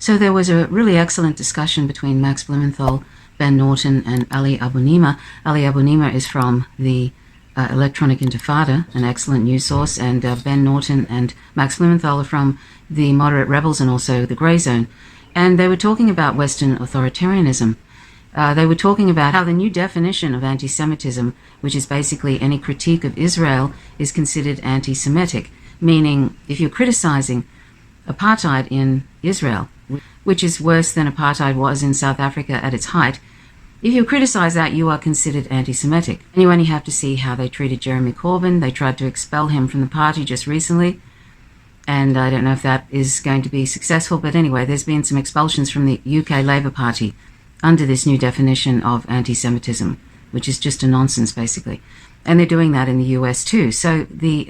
So there was a really excellent discussion between Max Blumenthal, Ben Norton, and Ali Abunimah. Ali Abunimah is from the Electronic Intifada, an excellent news source, and Ben Norton and Max Blumenthal are from the Moderate Rebels and also the Grey Zone. And they were talking about Western authoritarianism. They were talking about how the new definition of anti-Semitism, which is basically any critique of Israel, is considered anti-Semitic, meaning if you're criticizing apartheid in Israel, which is worse than apartheid was in South Africa at its height, if you criticize that, you are considered anti-Semitic. And you only have to see how they treated Jeremy Corbyn. They tried to expel him from the party just recently, and I don't know if that is going to be successful, but anyway, there's been some expulsions from the UK Labour Party under this new definition of anti-Semitism, which is just a nonsense, basically. And they're doing that in the US too. So the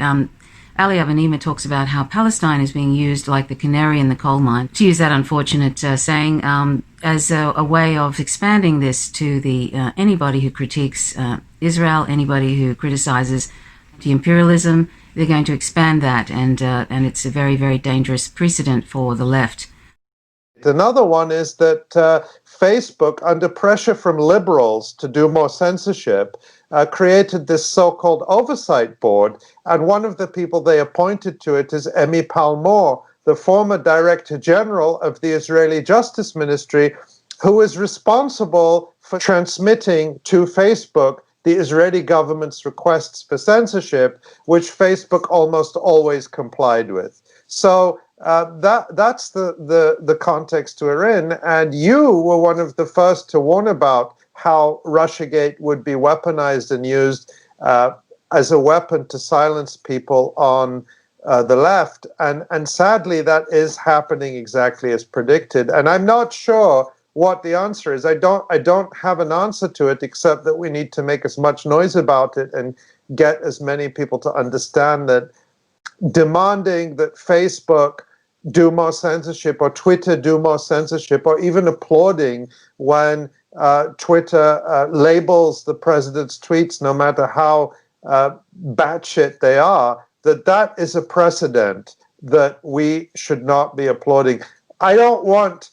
Ali Abunimah talks about how Palestine is being used like the canary in the coal mine, to use that unfortunate saying, as a way of expanding this to the anybody who critiques Israel, anybody who criticizes anti-imperialism. They're going to expand that, and it's a very, very dangerous precedent for the left. Another one is that Facebook, under pressure from liberals to do more censorship, created this so-called oversight board, and one of the people they appointed to it is Emi Palmor, the former Director General of the Israeli Justice Ministry, who is responsible for transmitting to Facebook the Israeli government's requests for censorship, which Facebook almost always complied with. So that's the context we're in, and you were one of the first to warn about how Russiagate would be weaponized and used as a weapon to silence people on the left, and sadly that is happening exactly as predicted. And I'm not sure what the answer is. I don't have an answer to it, except that we need to make as much noise about it and get as many people to understand that demanding that Facebook do more censorship or Twitter do more censorship, or even applauding when Twitter labels the president's tweets, no matter how batshit they are, that is a precedent that we should not be applauding. I don't want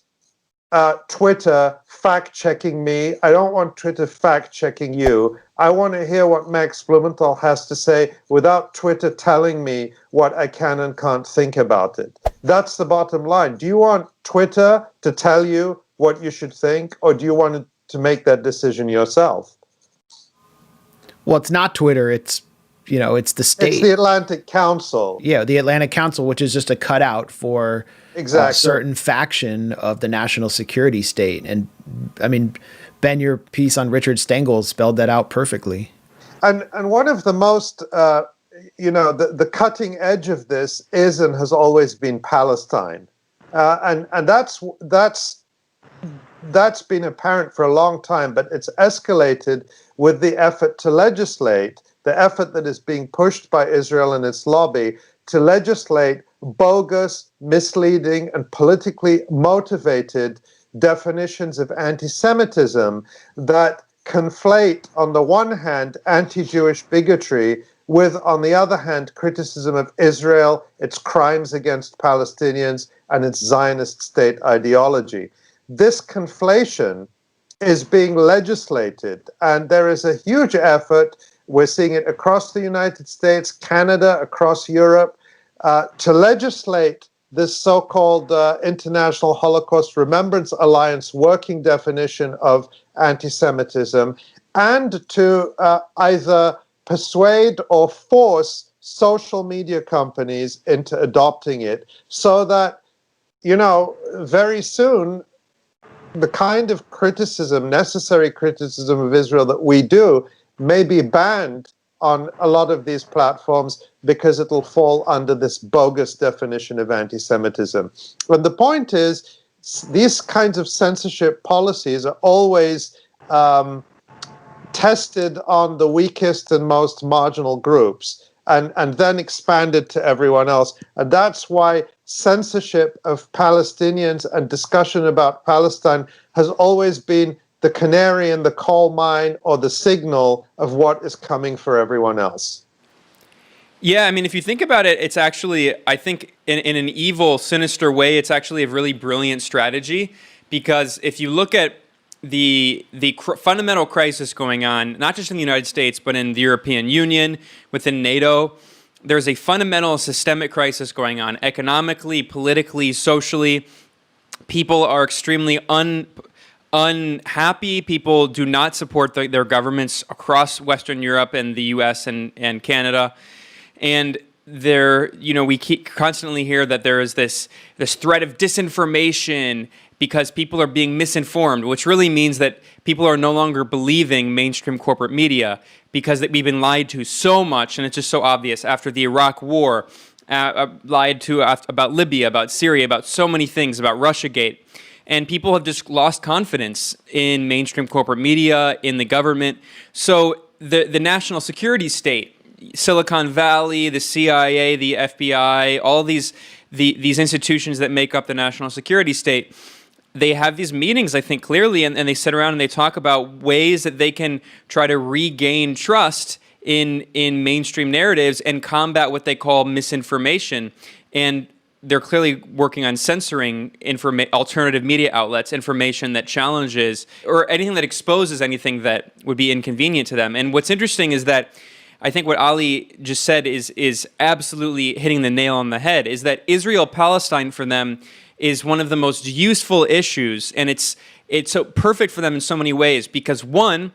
Twitter fact-checking me. I don't want Twitter fact-checking you. I want to hear what Max Blumenthal has to say without Twitter telling me what I can and can't think about it. That's the bottom line. Do you want Twitter to tell you what you should think, or do you want to make that decision yourself? Well, it's not Twitter. It's the state. It's the Atlantic Council. Yeah, the Atlantic Council, which is just a cutout for a certain faction of the national security state. And I mean, Ben, your piece on Richard Stengel spelled that out perfectly. And one of the most, the cutting edge of this is and has always been Palestine. And that's been apparent for a long time, but it's escalated with the effort to legislate, the effort that is being pushed by Israel and its lobby to legislate bogus, misleading, and politically motivated definitions of anti-Semitism that conflate, on the one hand, anti-Jewish bigotry with, on the other hand, criticism of Israel, its crimes against Palestinians, and its Zionist state ideology. This conflation is being legislated, and there is a huge effort. We're seeing it across the United States, Canada, across Europe, to legislate this so-called International Holocaust Remembrance Alliance working definition of anti-Semitism, and to either persuade or force social media companies into adopting it, so that, very soon, the kind of criticism, necessary criticism of Israel that we do may be banned on a lot of these platforms because it'll fall under this bogus definition of anti-Semitism. And the point is, these kinds of censorship policies are always tested on the weakest and most marginal groups, and then expanded to everyone else. And that's why censorship of Palestinians and discussion about Palestine has always been the canary in the coal mine, or the signal of what is coming for everyone else. Yeah, I mean, if you think about it, it's actually, I think, in an evil, sinister way, it's actually a really brilliant strategy. Because if you look at the fundamental crisis going on, not just in the United States, but in the European Union, within NATO, there's a fundamental systemic crisis going on economically, politically, socially. People are extremely unhappy. People do not support their governments across Western Europe and the US and Canada. And we constantly hear that there is this threat of disinformation because people are being misinformed, which really means that people are no longer believing mainstream corporate media because we've been lied to so much, and it's just so obvious after the Iraq War, lied to about Libya, about Syria, about so many things, about Russiagate. And people have just lost confidence in mainstream corporate media, in the government. So the national security state, Silicon Valley, the CIA, the FBI, all these institutions that make up the national security state, they have these meetings, I think, clearly, and they sit around and they talk about ways that they can try to regain trust in mainstream narratives and combat what they call misinformation. And they're clearly working on censoring alternative media outlets, information that challenges or anything that exposes anything that would be inconvenient to them. And what's interesting is that I think what Ali just said is absolutely hitting the nail on the head, is that Israel-Palestine for them is one of the most useful issues, and it's so perfect for them in so many ways because, one,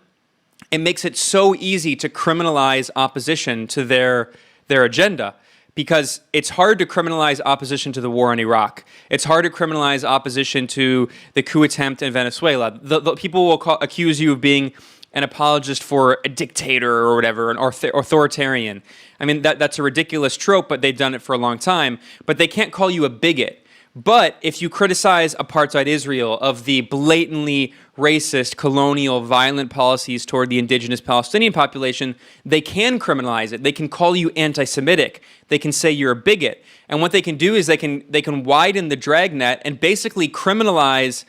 it makes it so easy to criminalize opposition to their agenda. Because it's hard to criminalize opposition to the war in Iraq. It's hard to criminalize opposition to the coup attempt in Venezuela. The people will accuse you of being an apologist for a dictator or whatever, an authoritarian. I mean, that's a ridiculous trope, but they've done it for a long time. But they can't call you a bigot. But if you criticize apartheid Israel of the blatantly racist, colonial, violent policies toward the indigenous Palestinian population, they can criminalize it. They can call you anti-Semitic. They can say you're a bigot. And what they can do is they can widen the dragnet and basically criminalize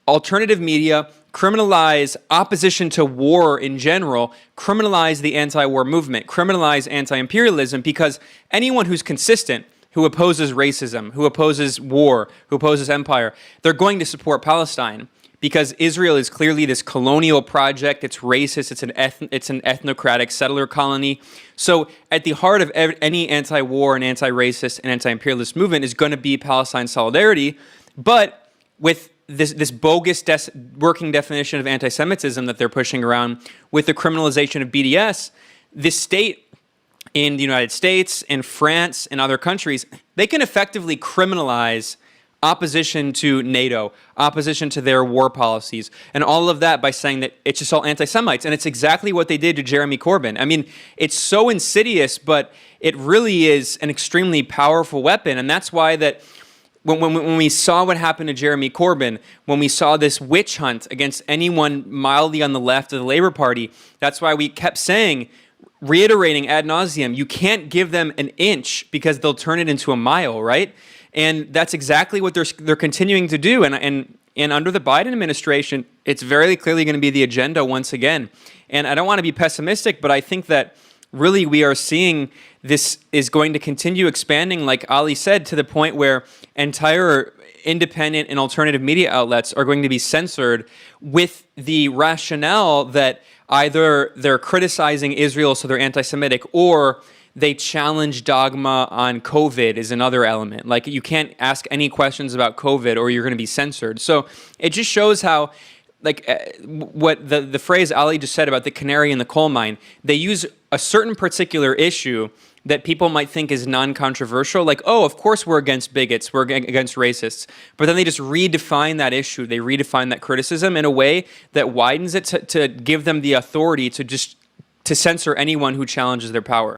alternative media, criminalize opposition to war in general, criminalize the anti-war movement, criminalize anti-imperialism, because anyone who's consistent, who opposes racism, who opposes war, who opposes empire, they're going to support Palestine because Israel is clearly this colonial project. It's racist. It's an ethnocratic settler colony. So at the heart of any anti-war and anti-racist and anti-imperialist movement is going to be Palestine solidarity, but with this bogus working definition of anti-Semitism that they're pushing around, with the criminalization of BDS, this state in the United States, in France, and other countries, they can effectively criminalize opposition to NATO, opposition to their war policies, and all of that by saying that it's just all anti-Semites. And it's exactly what they did to Jeremy Corbyn. I mean, it's so insidious, but it really is an extremely powerful weapon. And that's why that when we saw what happened to Jeremy Corbyn, when we saw this witch hunt against anyone mildly on the left of the Labour Party, that's why we kept saying, reiterating ad nauseum, you can't give them an inch because they'll turn it into a mile, right? And that's exactly what they're continuing to do. And under the Biden administration, it's very clearly going to be the agenda once again. And I don't want to be pessimistic, but I think that really we are seeing this is going to continue expanding, like Ali said, to the point where entire independent and alternative media outlets are going to be censored with the rationale that either they're criticizing Israel, so they're anti-Semitic, or they challenge dogma on COVID is another element. Like, you can't ask any questions about COVID or you're going to be censored. So it just shows how, like, what the phrase Ali just said about the canary in the coal mine, they use a certain particular issue that people might think is non-controversial, like, oh, of course we're against bigots, we're against racists, but then they just redefine that issue, they redefine that criticism in a way that widens it to give them the authority to censor anyone who challenges their power.